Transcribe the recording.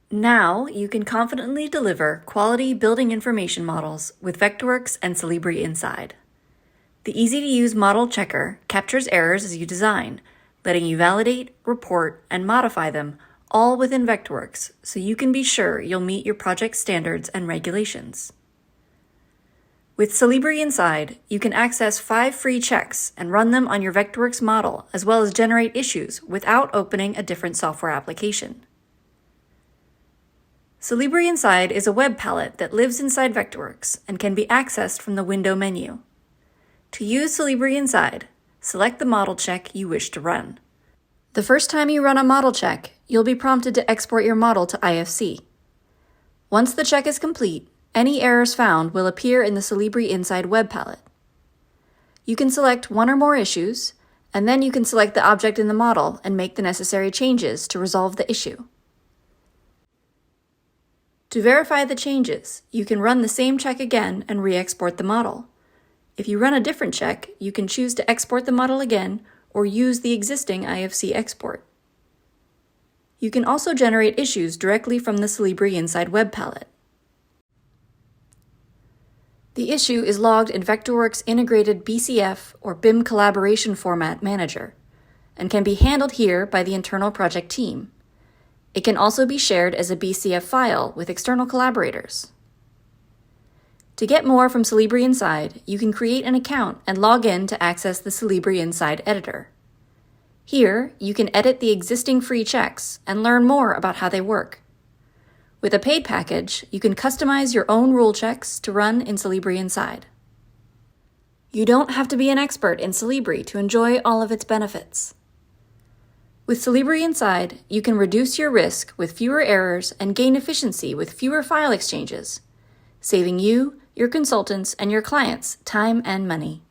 Now you can confidently deliver quality building information models with Vectorworks and Solibri Inside. The easy-to-use model checker captures errors as you design, letting you validate, report, and modify them all within Vectorworks so you can be sure you'll meet your project standards and regulations. With Solibri Inside, you can access 5 free checks and run them on your Vectorworks model, as well as generate issues without opening a different software application. Solibri Inside is a web palette that lives inside Vectorworks and can be accessed from the window menu. To use Solibri Inside, select the model check you wish to run. The first time you run a model check, you'll be prompted to export your model to IFC. Once the check is complete, any errors found will appear in the Solibri Inside web palette. You can select one or more issues, and then you can select the object in the model and make the necessary changes to resolve the issue. To verify the changes, you can run the same check again and re-export the model. If you run a different check, you can choose to export the model again or use the existing IFC export. You can also generate issues directly from the Solibri Inside web palette. The issue is logged in Vectorworks Integrated BCF or BIM Collaboration Format Manager and can be handled here by the internal project team. It can also be shared as a BCF file with external collaborators. To get more from Solibri Inside, you can create an account and log in to access the Solibri Inside editor. Here, you can edit the existing free checks and learn more about how they work. With a paid package, you can customize your own rule checks to run in Solibri Inside. You don't have to be an expert in Solibri to enjoy all of its benefits. With Solibri Inside, you can reduce your risk with fewer errors and gain efficiency with fewer file exchanges, saving you, your consultants, and your clients time and money.